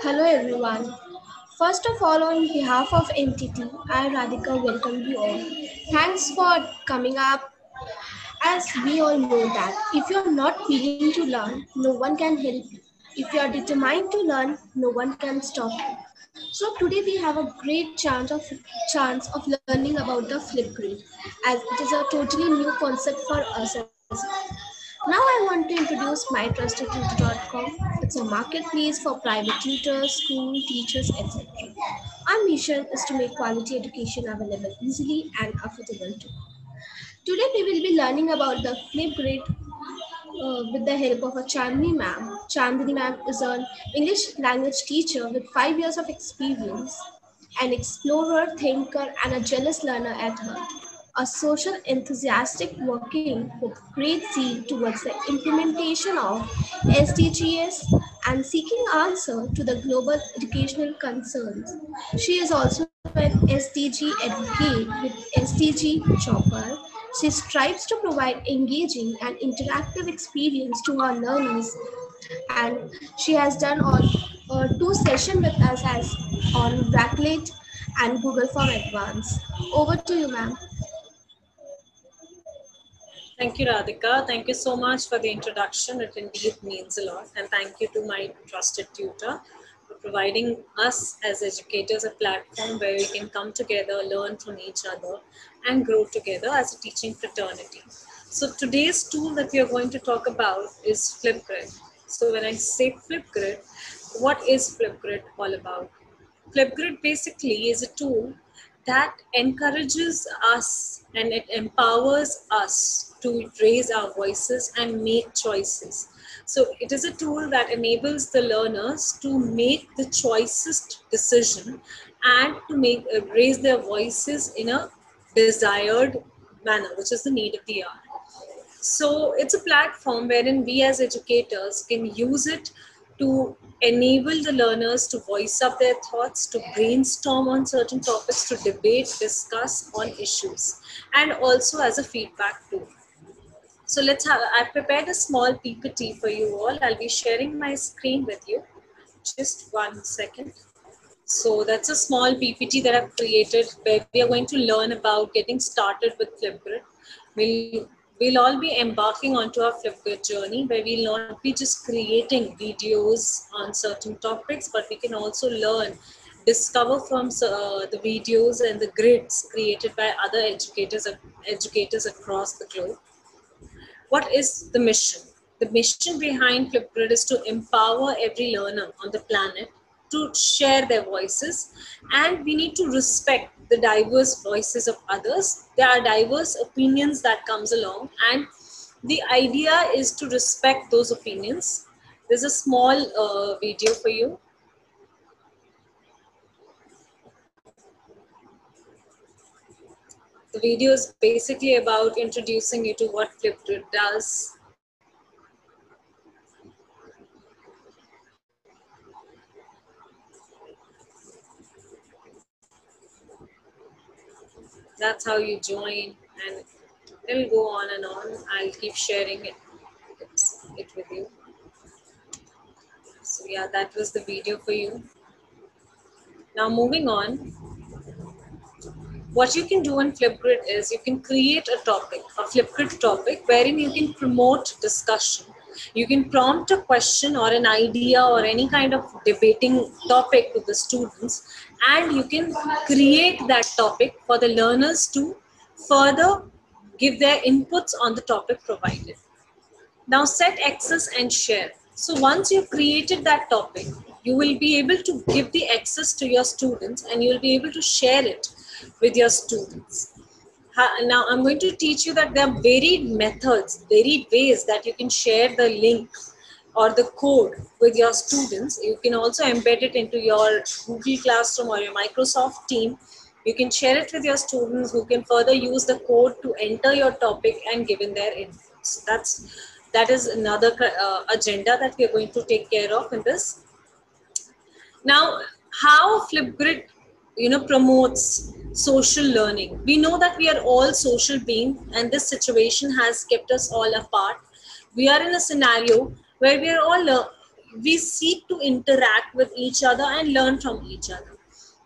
Hello everyone. First of all, on behalf of NTT, I Radhika welcome you all. Thanks for coming up. As we all know that if you're not willing to learn, no one can help you. If you're determined to learn, no one can stop you. So today we have a great chance of learning about the Flipgrid, as it is a totally new concept for us as well. Now I want to introduce mytrustedtutor.com. It's a marketplace for private tutors, school teachers, etc. Our mission is to make quality education available easily and affordable too. Today we will be learning about the Flipgrid with the help of a Chandni ma'am. Chandni ma'am is an English language teacher with 5 years of experience, an explorer, thinker, and a jealous learner at heart. A social enthusiastic working with great zeal towards the implementation of SDGs and seeking answer to the global educational concerns. She is also an SDG advocate with SDG Chopper. She strives to provide engaging and interactive experience to her learners, and she has done all two sessions with us as on Racklet and Google Form Advanced. Over to you, ma'am. Thank you, Radhika. Thank you so much for the introduction. It indeed means a lot. And thank you to my trusted tutor for providing us as educators a platform where we can come together, learn from each other, and grow together as a teaching fraternity. So today's tool that we are going to talk about is Flipgrid. So when I say Flipgrid, what is Flipgrid all about? Flipgrid basically is a tool that encourages us and it empowers us to raise our voices and make choices. So it is a tool that enables the learners to make the choicest decision and to make raise their voices in a desired manner, which is the need of the hour. So it's a platform wherein we as educators can use it to enable the learners to voice up their thoughts, to brainstorm on certain topics, to debate, discuss on issues, and also as a feedback tool. So I've prepared a small PPT for you all. I'll be sharing my screen with you. Just 1 second. So that's a small PPT that I've created where we are going to learn about getting started with Flipgrid. We'll all be embarking onto our Flipgrid journey where we'll not be just creating videos on certain topics, but we can also learn, discover from the videos and the grids created by other educators across the globe. What is the mission? The mission behind Flipgrid is to empower every learner on the planet to share their voices, and we need to respect the diverse voices of others. There are diverse opinions that comes along, and the idea is to respect those opinions. There's a small video for you. The video is basically about introducing you to what Flipgrid does. That's how you join, and it'll go on and on. I'll keep sharing it with you. So yeah, that was the video for you. Now moving on, what you can do in Flipgrid is you can create a topic, a Flipgrid topic, wherein you can promote discussion. You can prompt a question or an idea or any kind of debating topic to the students, and you can create that topic for the learners to further give their inputs on the topic provided. Now set access and share. So once you've created that topic, you will be able to give the access to your students and you'll be able to share it with your students. Now I'm going to teach you that there are varied methods, varied ways that you can share the link or the code with your students. You can also embed it into your Google Classroom or your Microsoft team. You can share it with your students who can further use the code to enter your topic and give in their inputs. That is another agenda that we are going to take care of in this. Now, how Flipgrid, promotes social learning. We know that we are all social beings, and this situation has kept us all apart. We are in a scenario where we are all we seek to interact with each other and learn from each other.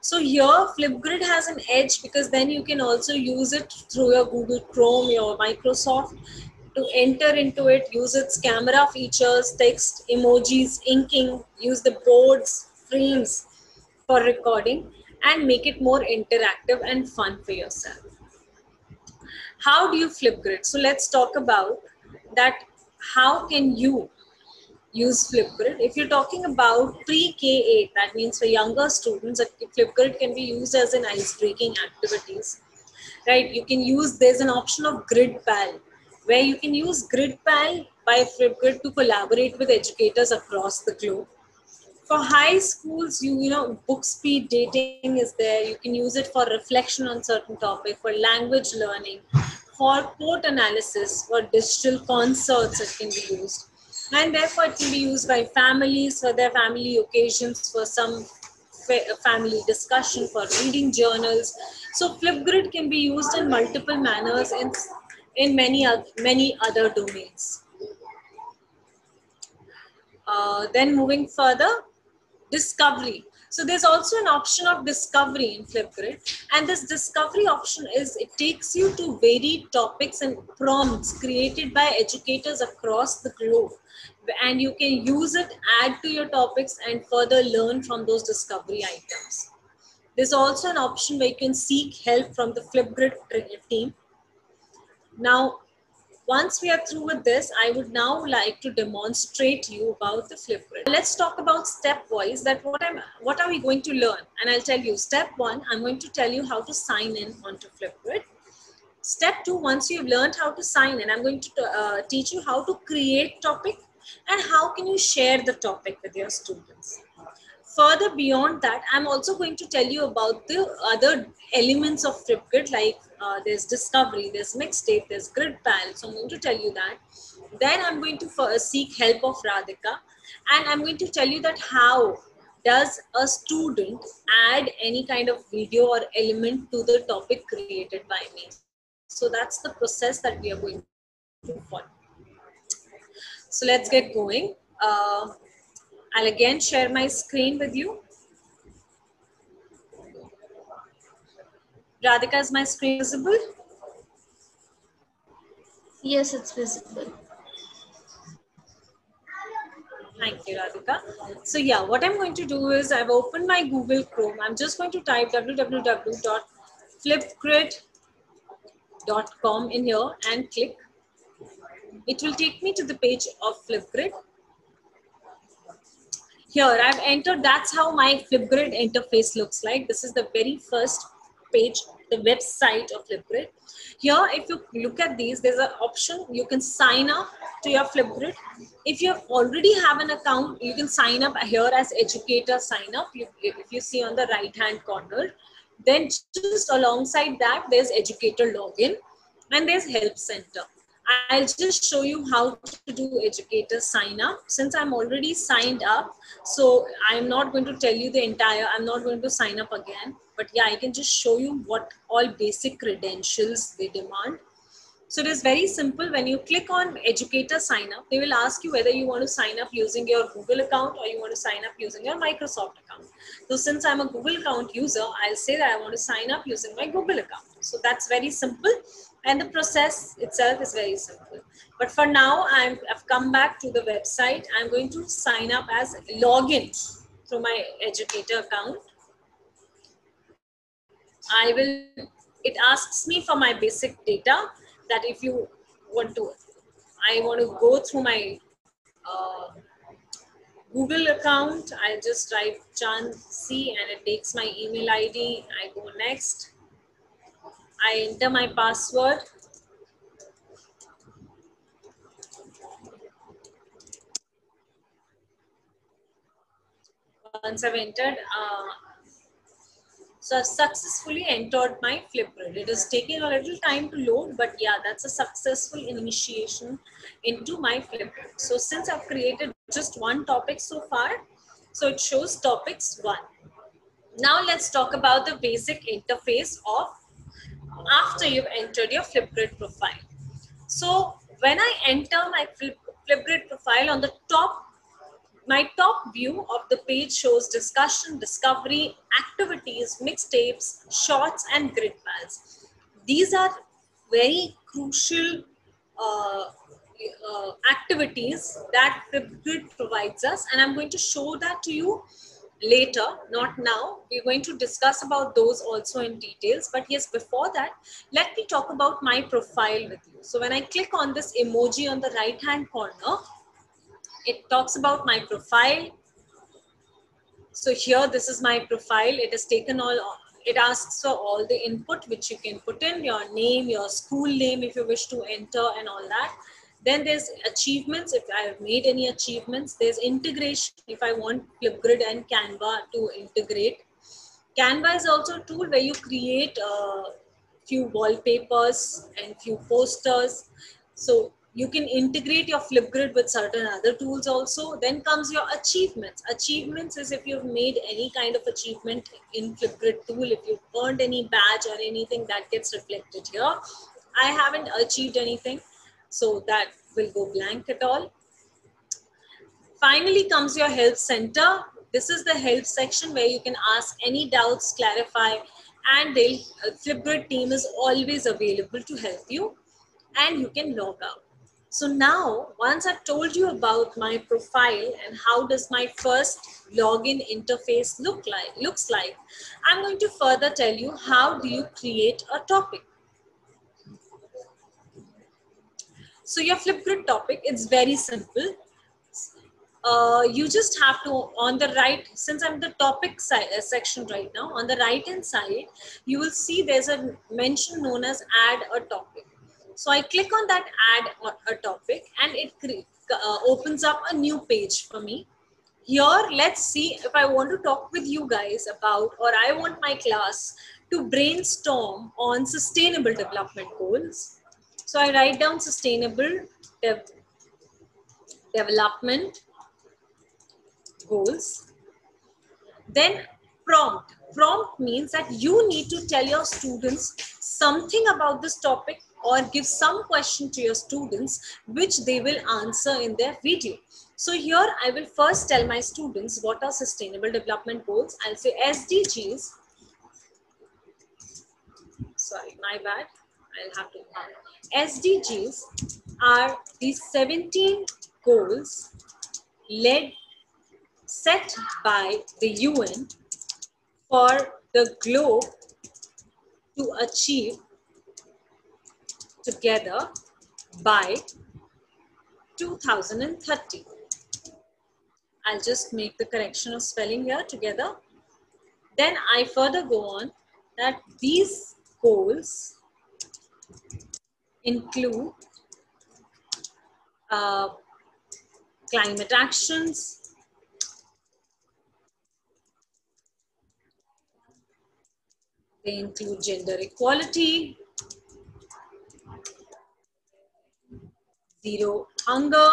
So here Flipgrid has an edge because then you can also use it through your Google Chrome, your Microsoft, to enter into it, use its camera features, text, emojis, inking, use the boards, frames for recording, and make it more interactive and fun for yourself. How do you Flipgrid? So let's talk about that. How can you use Flipgrid? If you're talking about pre-K8, that means for younger students, Flipgrid can be used as an ice-breaking activities, right? You can use, there's an option of GridPal, where you can use GridPal by Flipgrid to collaborate with educators across the globe. For high schools, you know, book speed dating is there. You can use it for reflection on certain topic, for language learning, for quote analysis, for digital concerts it can be used. And therefore it can be used by families for their family occasions, for some family discussion, for reading journals. So Flipgrid can be used in multiple manners in many other domains. Then moving further, discovery. So there's also an option of discovery in Flipgrid, and this discovery option is, it takes you to varied topics and prompts created by educators across the globe, and you can use it, add to your topics, and further learn from those discovery items. There's also an option where you can seek help from the Flipgrid team. Now, once we are through with this, I would now like to demonstrate you about the Flipgrid. Let's talk about stepwise, that what are we going to learn? And I'll tell you, step one, I'm going to tell you how to sign in onto Flipgrid. Step two, once you've learned how to sign in, I'm going to teach you how to create topic and how can you share the topic with your students. Further beyond that, I'm also going to tell you about the other elements of Flipgrid, like there's discovery, there's mixtape, there's GridPal. So I'm going to tell you that. Then I'm going to seek help of Radhika, and I'm going to tell you that how does a student add any kind of video or element to the topic created by me. So that's the process that we are going to follow. So let's get going. I'll again share my screen with you. Radhika, is my screen visible? Yes, it's visible. Thank you, Radhika. So yeah, what I'm going to do is, I've opened my Google Chrome. I'm just going to type www.flipgrid.com in here and click. It will take me to the page of Flipgrid. Here I've entered, that's how my Flipgrid interface looks like. This is the very first page, the website of Flipgrid. Here, if you look at these, there's an option, you can sign up to your Flipgrid. If you already have an account, you can sign up here as educator sign up. If you see on the right hand corner, then just alongside that, there's educator login and there's help center. I'll just show you how to do educator sign up. Since I'm already signed up, so I'm not going to tell you the entire, I'm not going to sign up again, but yeah, I can just show you what all basic credentials they demand. So it is very simple. When you click on educator sign up, they will ask you whether you want to sign up using your Google account or you want to sign up using your Microsoft account. So since I'm a Google account user, I'll say that I want to sign up using my Google account. So that's very simple. And the process itself is very simple. But for now, I've come back to the website. I'm going to sign up as login through my educator account. It asks me for my basic data, that if you want to, I want to go through my Google account. I just type Chansey and it takes my email ID. I go next. I enter my password. Once I've entered, so I've successfully entered my Flipgrid. It is taking a little time to load, but yeah, that's a successful initiation into my Flipgrid. So since I've created just one topic so far, so it shows topics 1. Now let's talk about the basic interface of after you've entered your Flipgrid profile. So when I enter my Flipgrid profile, on the top My top view of the page shows discussion, discovery, activities, mixtapes, shorts, and grid files. These are very crucial activities that Flipgrid provides us, and I'm going to show that to you later, not now. We're going to discuss about those also in details, but yes, before that, let me talk about my profile with you. So when I click on this emoji on the right hand corner, it talks about my profile. So here, this is my profile. It has taken all, it asks for all the input which you can put in, your name, your school name if you wish to enter, and all that. Then there's achievements, if I have made any achievements. There's integration, if I want Flipgrid and Canva to integrate. Canva is also a tool where you create a few wallpapers and few posters. So you can integrate your Flipgrid with certain other tools also. Then comes your achievements. Achievements is if you've made any kind of achievement in Flipgrid tool, if you've earned any badge or anything, that gets reflected here. I haven't achieved anything, so that will go blank at all. Finally comes your help center. This is the help section where you can ask any doubts, clarify, and the Flipgrid team is always available to help you, and you can log out. So now, once I've told you about my profile and how does my first login interface looks like, I'm going to further tell you how do you create a topic. So your Flipgrid topic, it's very simple. You just have to, on the right, since I'm the topic section right now, on the right hand side, you will see there's a mention known as add a topic. So I click on that add a topic, and it opens up a new page for me. Here, let's see if I want to talk with you guys about, or I want my class to brainstorm on sustainable development goals. So I write down sustainable development goals. Then prompt. Prompt means that you need to tell your students something about this topic or give some question to your students which they will answer in their video. So here I will first tell my students what are sustainable development goals. I'll say SDGs. Sorry, my bad. I'll have to. SDGs are the 17 goals set by the UN for the globe to achieve together by 2030. I'll just make the correction of spelling here, together. Then I further go on that these goals include climate actions, they include gender equality, zero hunger,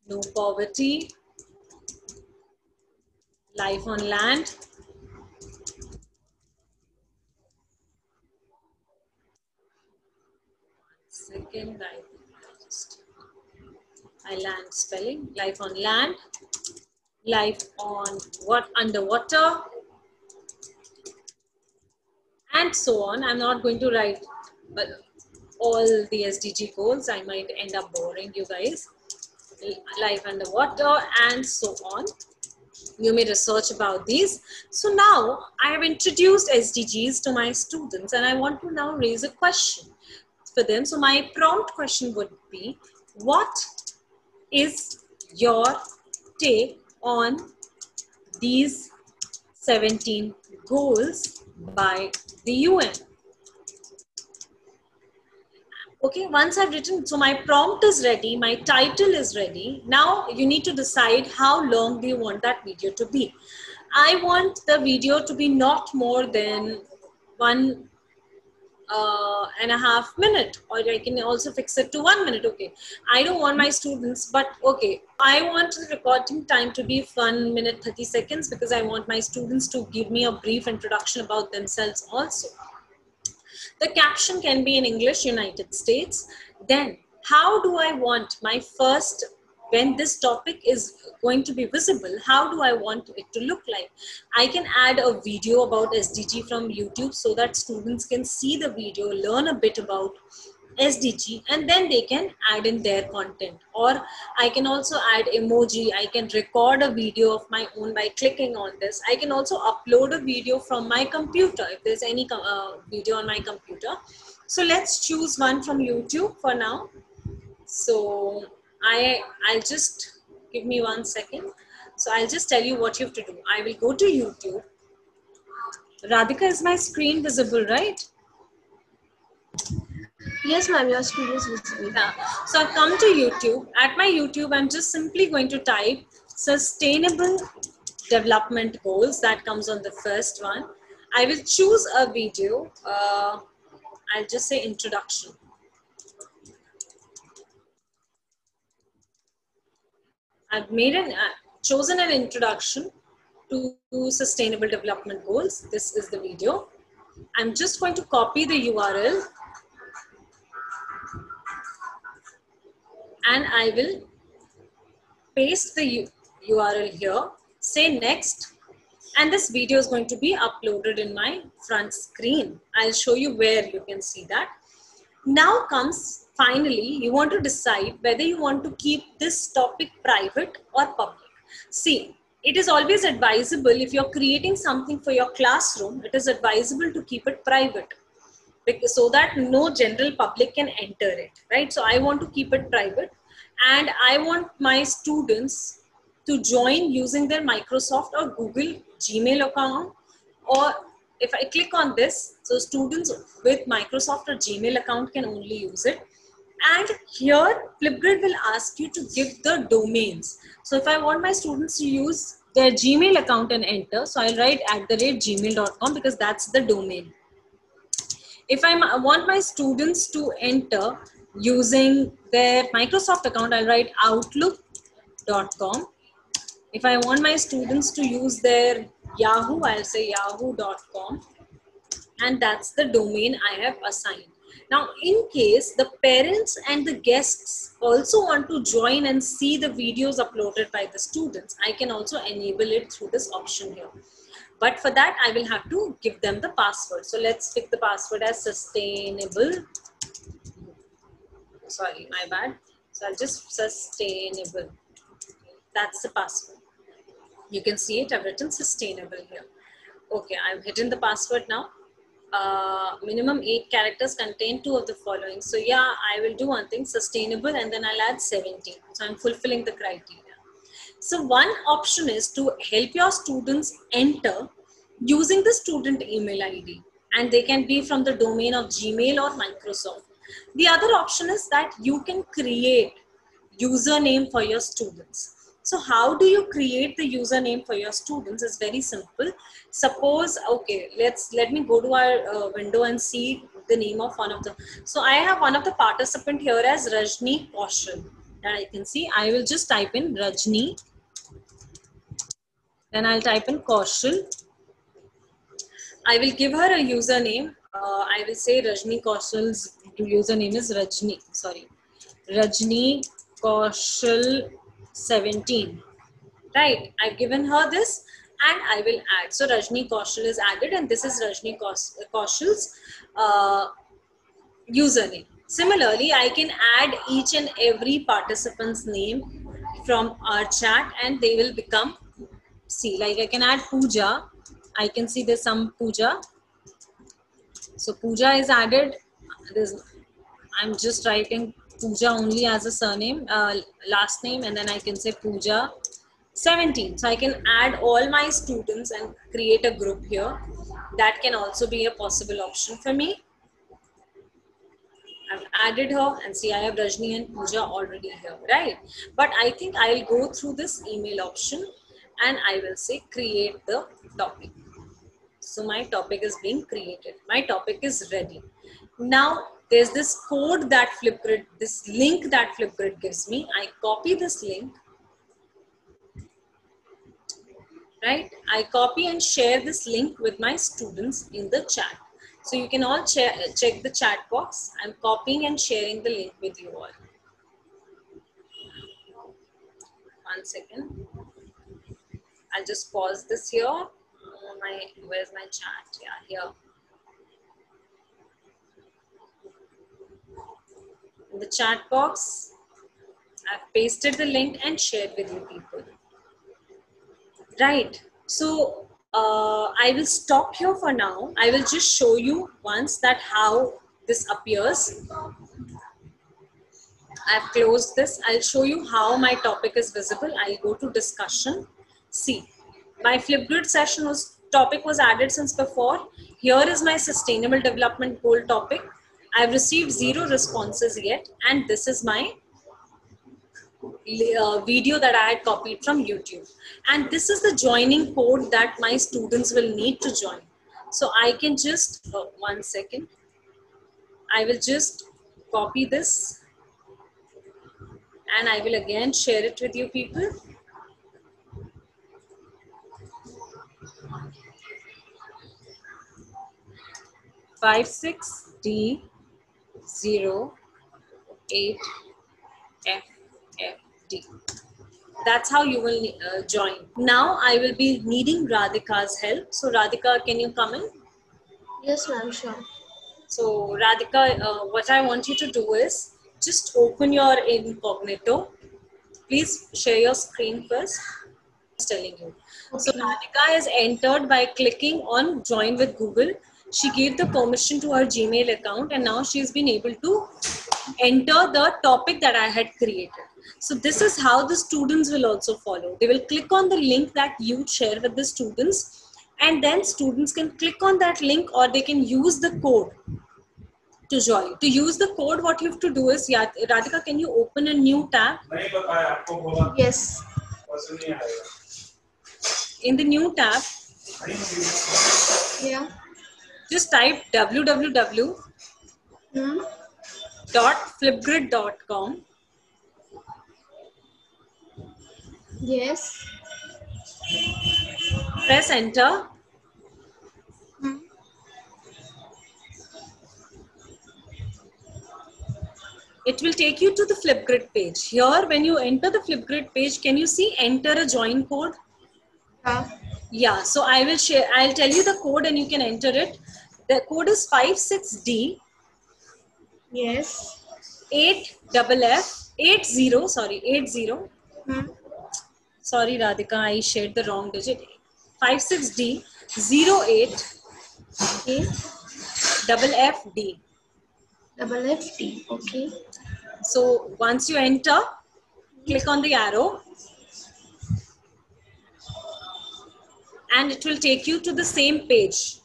no poverty, life on land, second, I land spelling, life on land, life on underwater, and so on. I'm not going to write all the SDG goals. I might end up boring you guys. Life underwater and so on. You may research about these. So now I have introduced SDGs to my students, and I want to now raise a question for them. So my prompt question would be, what is your take on these 17 goals by the UN? Okay, once I've written, so my prompt is ready, my title is ready. Now you need to decide how long do you want that video to be. I want the video to be not more than 1.5 minutes, or I can also fix it to 1 minute. Okay, I don't want my students, but okay, I want the recording time to be 1 minute 30 seconds because I want my students to give me a brief introduction about themselves also. The caption can be in English, United States. Then how do I want my first, when this topic is going to be visible, how do I want it to look like? I can add a video about SDG from YouTube so that students can see the video, learn a bit about SDG, and then they can add in their content. Or I can also add emoji. I can record a video of my own by clicking on this. I can also upload a video from my computer if there's any video on my computer. So let's choose one from YouTube for now. So I'll just, give me 1 second. So I'll just tell you what you have to do. I will go to YouTube. Radhika, is my screen visible, right? Yes, ma'am, your screen is visible. Yeah. So I've come to YouTube. At my YouTube, I'm just simply going to type Sustainable Development Goals. That comes on the first one. I will choose a video. I'll just say introduction. I've chosen an introduction to Sustainable Development Goals. This is the video. I'm just going to copy the URL. And I will paste the URL here, say next, and this video is going to be uploaded in my front screen. I'll show you where you can see that. Now comes, finally, you want to decide whether you want to keep this topic private or public. See, it is always advisable if you're creating something for your classroom, it is advisable to keep it private, because so that no general public can enter it, right? So I want to keep it private, and I want my students to join using their Microsoft or Google Gmail account. Or if I click on this, so students with Microsoft or Gmail account can only use it. And here Flipgrid will ask you to give the domains. So if I want my students to use their Gmail account and enter, so I'll write @gmail.com because that's the domain. If I want my students to enter using their Microsoft account, I'll write outlook.com. If I want my students to use their Yahoo, I'll say yahoo.com. And that's the domain I have assigned. Now, in case the parents and the guests also want to join and see the videos uploaded by the students, I can also enable it through this option here. But for that, I will have to give them the password. So let's pick the password as sustainable. Sorry, my bad. So I'll just sustainable. That's the password. You can see it, I've written sustainable here. Okay, I've hidden the password now. Minimum 8 characters contain 2 of the following. So yeah, I will do one thing, sustainable, and then I'll add 17. So I'm fulfilling the criteria. So one option is to help your students enter using the student email ID, and they can be from the domain of Gmail or Microsoft. The other option is that you can create username for your students. So how do you create the username for your students? Is very simple. Suppose, okay, let me go to our window and see the name of one of the. So I have one of the participant here as Rajni Kaushal. That I can see. I will just type in Rajni. Then I'll type in Kaushal. I will give her a username. I will say Rajni Kaushal's username is Rajni Kaushal 17. Right, I've given her this and I will add. So Rajni Kaushal is added, and this is Rajni Kaushal's username. Similarly, I can add each and every participant's name from our chat and they will become, see, like I can add Pooja. I can see there's some Pooja. So Pooja is added. I'm just writing Pooja only as a surname, last name, and then I can say Pooja 17. So I can add all my students and create a group here. That can also be a possible option for me. I've added her, and see I have Rajni and Pooja already here, right? But I think I'll go through this email option and I will say create the topic. So my topic is being created. My topic is ready. Now there's this code that Flipgrid, this link that Flipgrid gives me. I copy this link, right? I copy and share this link with my students in the chat. So you can all check the chat box. I'm copying and sharing the link with you all. 1 second. I'll just pause this here. Where's my chat? Yeah, here. In the chat box, I've pasted the link and shared with you people. Right. So I will stop here for now. I will just show you once that how this appears. I've closed this. I'll show you how my topic is visible. I'll go to discussion. See, my Flipgrid session topic was added since before. Here is my sustainable development goal topic. I've received 0 responses yet, and this is my video that I had copied from YouTube. And this is the joining code that my students will need to join. So I can just, 1 second. I will just copy this and I will again share it with you people. Five 6D08FFD. That's how you will join. Now I will be needing Radhika's help. So Radhika, can you come in? Yes, ma'am, sure. So Radhika, what I want you to do is just open your incognito. Please share your screen first. I'm telling you. Okay. So Radhika has entered by clicking on join with Google. She gave the permission to her Gmail account and now she's been able to enter the topic that I had created. So this is how the students will also follow. They will click on the link that you share with the students, and then students can click on that link or they can use the code to join. To use the code, what you have to do is, yeah, Radhika, can you open a new tab? Yes. In the new tab, Yeah. just type www.flipgrid.com. Yes. Press enter. It will take you to the Flipgrid page. Here, when you enter the Flipgrid page, can you see enter a join code? Yeah, so I will share, I'll tell you the code and you can enter it. The code is 56D. Yes. 80. Sorry, Radhika, I shared the wrong digit. 56D 08 Okay. FFD. FFD. Okay. So once you enter, click on the arrow and it will take you to the same page.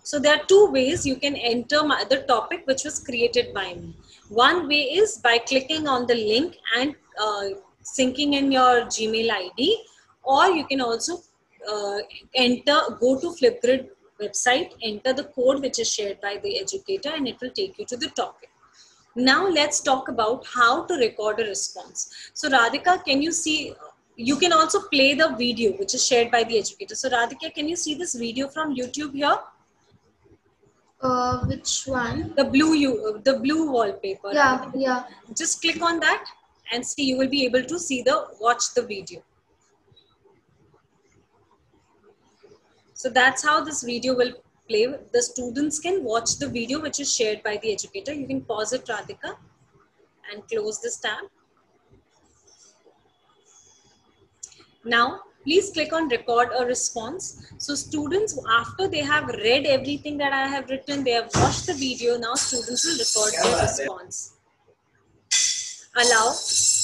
So there are 2 ways you can enter the topic which was created by me. One way is by clicking on the link and syncing in your Gmail ID, or you can also go to Flipgrid website, enter the code which is shared by the educator and it will take you to the topic. Now let's talk about how to record a response. So Radhika, can you see, you can also play the video which is shared by the educator. So Radhika, can you see this video from YouTube here? Which one? The blue wallpaper. Yeah, Radhika. yeah. Just click on that and see, you will be able to see watch the video. So that's how this video will play. The students can watch the video which is shared by the educator. You can pause it, Radhika, and close this tab. Now, please click on record a response. So students, after they have read everything that I have written, they have watched the video, now students will record their response. Allow,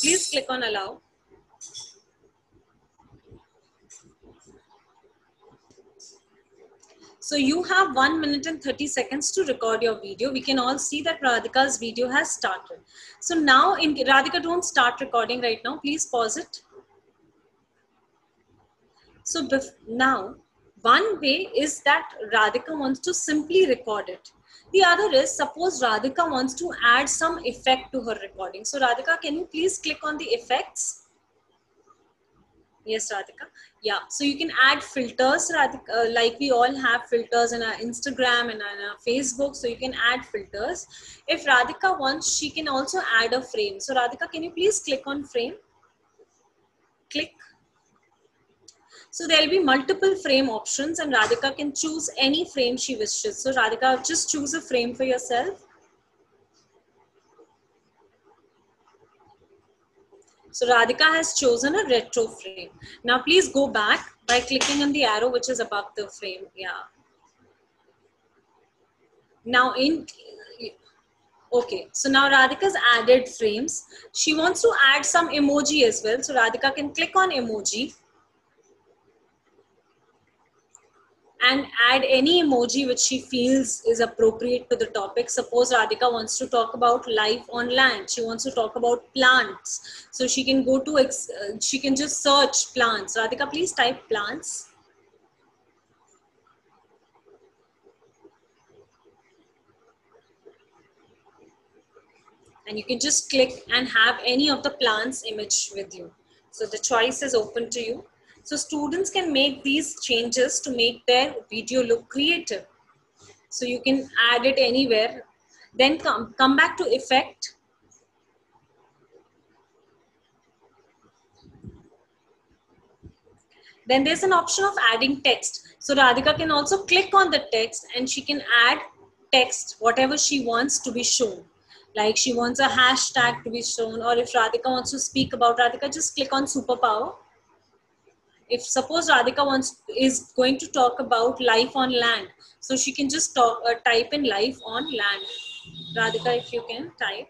please click on allow. So you have 1 minute and 30 seconds to record your video. We can all see that Radhika's video has started. So now, Radhika, don't start recording right now. Please pause it. So now, one way is that Radhika wants to simply record it. The other is, suppose Radhika wants to add some effect to her recording. So Radhika, can you please click on the effects? Yes, Radhika. Yeah, so you can add filters, Radhika, like we all have filters in our Instagram and on our Facebook. So you can add filters. If Radhika wants, she can also add a frame. So Radhika, can you please click on frame? click. So there'll be multiple frame options and Radhika can choose any frame she wishes. So Radhika, just choose a frame for yourself. So Radhika has chosen a retro frame. Now please go back by clicking on the arrow which is above the frame. Yeah. Now okay, so now Radhika's added frames. She wants to add some emoji as well. So Radhika can click on emoji and add any emoji which she feels is appropriate to the topic. Suppose Radhika wants to talk about life on land. She wants to talk about plants. So she can go to, she can just search plants. Radhika, please type plants. And you can just click and have any of the plants image with you. So the choice is open to you. So students can make these changes to make their video look creative. So you can add it anywhere. Then come back to effect. Then there's an option of adding text. So Radhika can also click on the text and she can add text, whatever she wants to be shown. Like she wants a hashtag to be shown, or if Radhika wants to speak about Radhika, just click on superpower. If suppose Radhika is going to talk about life on land, so she can just type in life on land. Radhika, if you can type.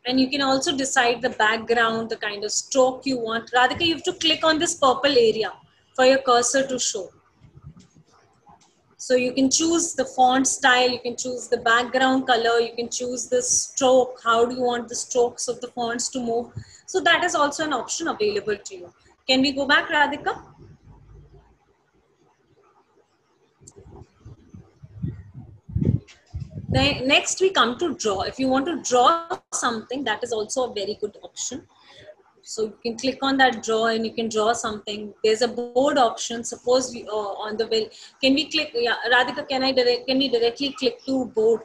And you can also decide the background, the kind of stroke you want. Radhika, you have to click on this purple area for your cursor to show. So you can choose the font style, you can choose the background color, you can choose the stroke, how do you want the strokes of the fonts to move. So that is also an option available to you. Can we go back, Radhika? Next we come to draw. If you want to draw something, that is also a very good option. So you can click on that draw and you can draw something. There's a board option. Suppose we on the will. Can we click? Yeah, Radhika, can we directly click to board?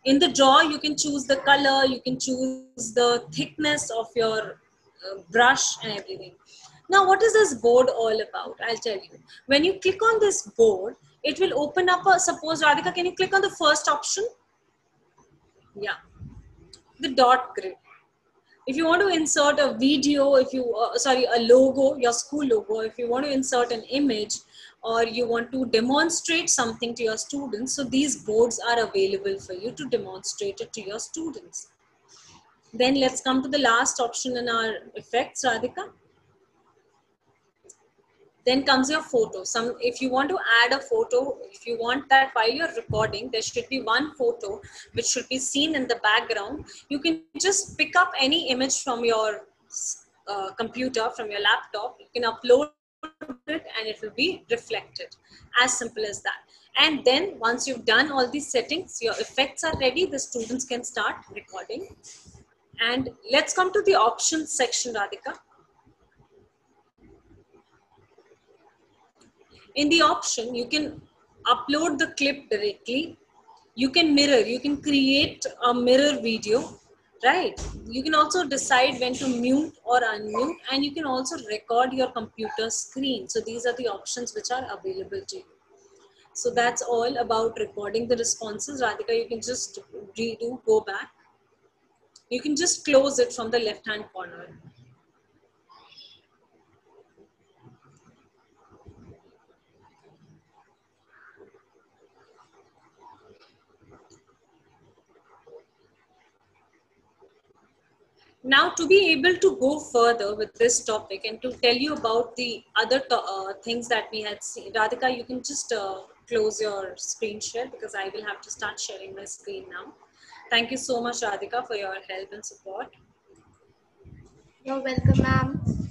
In the draw, you can choose the color. You can choose the thickness of your brush and everything. Now, what is this board all about? I'll tell you. When you click on this board, it will open up a. Suppose Radhika, can you click on the first option? Yeah, the dot grid. If you want to insert a video, if you, a logo, your school logo, if you want to insert an image or you want to demonstrate something to your students, so these boards are available for you to demonstrate it to your students. Then let's come to the last option in our effects, Radhika. Then comes your photo. If you want to add a photo, if you want that while you're recording, there should be one photo which should be seen in the background. You can just pick up any image from your computer, from your laptop. You can upload it and it will be reflected. As simple as that. And then once you've done all these settings, your effects are ready, the students can start recording. And let's come to the options section, Radhika. In the option, you can upload the clip directly. You can mirror, you can create a mirror video, right? You can also decide when to mute or unmute, and you can also record your computer screen. So these are the options which are available to you. So that's all about recording the responses. Radhika, you can just redo, go back. You can just close it from the left-hand corner. Now, to be able to go further with this topic and to tell you about the other things that we had seen, Radhika, you can just close your screen share because I will have to start sharing my screen now. Thank you so much, Radhika, for your help and support. You're welcome, ma'am.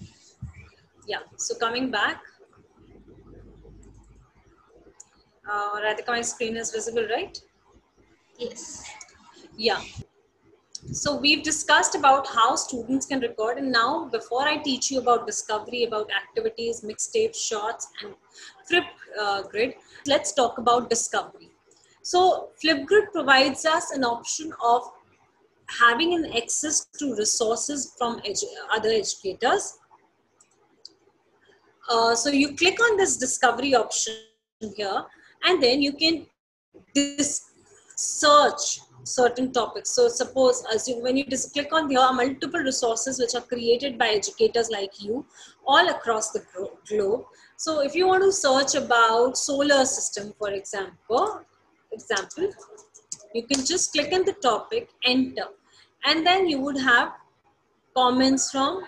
Yeah, so coming back. Radhika, my screen is visible, right? Yes. Yeah. So we've discussed about how students can record, and now before I teach you about discovery, about activities, mixtapes, shorts, and Flipgrid, let's talk about discovery. So Flipgrid provides us an option of having an access to resources from other educators. So you click on this discovery option here, and then you can search certain topics. So suppose, assume when you click on, there are multiple resources which are created by educators like you all across the globe. So if you want to search about solar system, for example, you can just click on the topic, enter, and then you would have comments from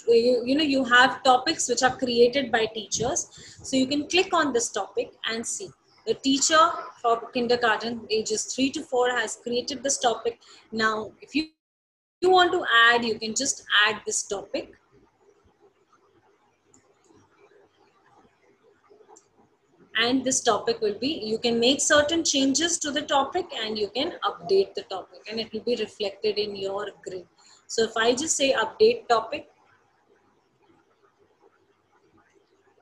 you have topics which are created by teachers. So you can click on this topic and see the teacher for kindergarten ages 3 to 4 has created this topic. Now if you want to add, you can just add this topic, and this topic will be, you can make certain changes to the topic and you can update the topic, and it will be reflected in your grid. So if I just say update topic,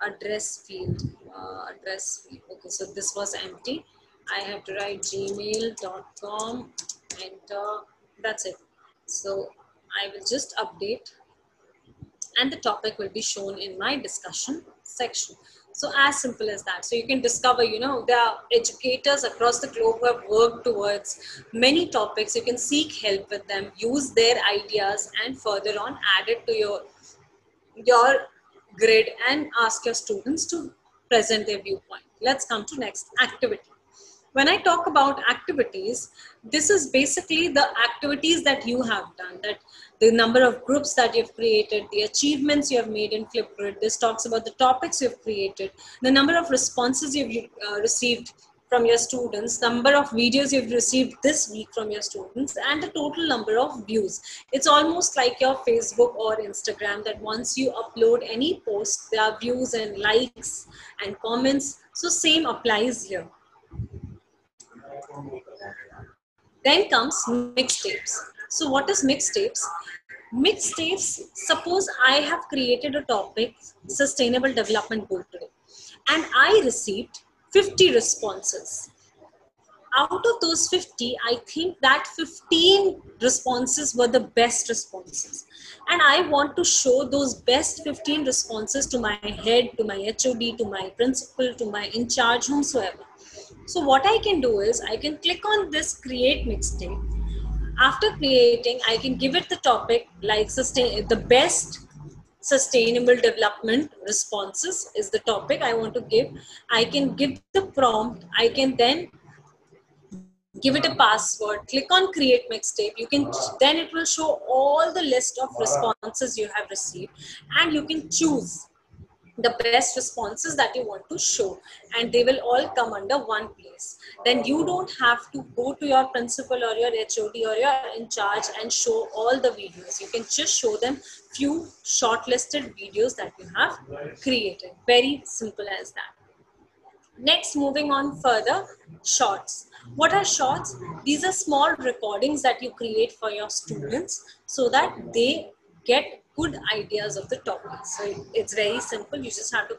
address field, okay, so this was empty. I have to write gmail.com, enter, that's it. So I will just update, and the topic will be shown in my discussion section. So as simple as that. So you can discover, there are educators across the globe who have worked towards many topics. You can seek help with them, use their ideas, and further on add it to your grid and ask your students to present their viewpoint. Let's come to next, activity. When I talk about activities, this is basically the activities that you have done, that the number of groups that you've created, the achievements you have made in Flipgrid. This talks about the topics you've created, the number of responses you've received from your students, number of videos you've received this week from your students, and the total number of views. It's almost like your Facebook or Instagram, that once you upload any post, there are views and likes and comments. So same applies here. Then comes mixtapes. So what is mixtapes? Mixtapes, suppose I have created a topic, sustainable development goal today, and I received 50 responses. Out of those 50, I think that 15 responses were the best responses. And I want to show those best 15 responses to my head, to my HOD, to my principal, to my in charge, whomsoever. So what I can do is, I can click on this create mixtape. After creating, I can give it the topic like the best sustainable development responses is the topic I want to give. I can give the prompt. I can then give it a password, click on create mixtape. You can, then it will show all the list of responses you have received, and you can choose the best responses that you want to show, and they will all come under one place. Then you don't have to go to your principal or your HOD or your in charge and show all the videos. You can just show them few shortlisted videos that you have created. Very simple as that. Next, moving on further, shorts. What are shorts? These are small recordings that you create for your students so that they get good ideas of the topic. So it's very simple. You just have to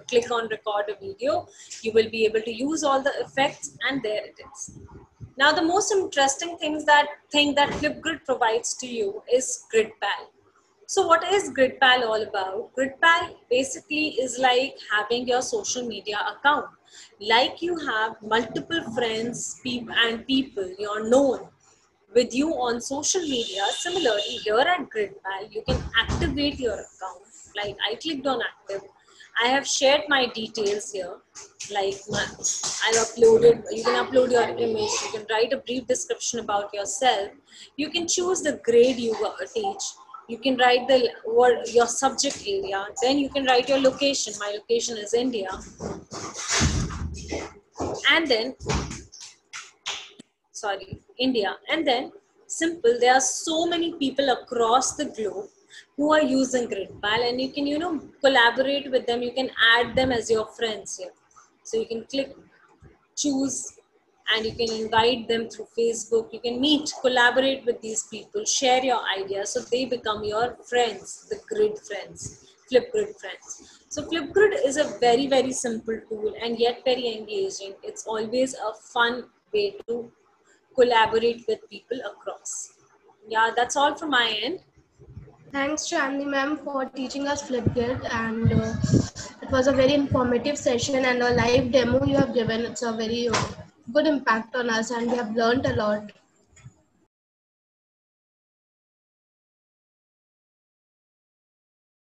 click on record a video. You will be able to use all the effects, and there it is. Now, the most interesting thing that Flipgrid provides to you is GridPal. So what is GridPal all about? GridPal basically is like having your social media account. Like you have multiple friends and people you're known with you on social media. Similarly, here at GridPal, you can activate your account. Like I clicked on active. I have shared my details here. Like I've uploaded, you can upload your image, you can write a brief description about yourself. You can choose the grade you teach. You can write your subject area. Then you can write your location. My location is India. And then, India. And then, simple, there are so many people across the globe who are using GridPal, and you can, collaborate with them. You can add them as your friends here. So you can choose and you can invite them through Facebook. You can meet, collaborate with these people, share your ideas so they become your friends, the grid friends, Flipgrid friends. So Flipgrid is a very, very simple tool and yet very engaging. It's always a fun way to collaborate with people across. Yeah, that's all from my end. Thanks, Chandni ma'am, for teaching us Flipgrid, and it was a very informative session and a live demo you have given. It's a very good impact on us, and we have learned a lot.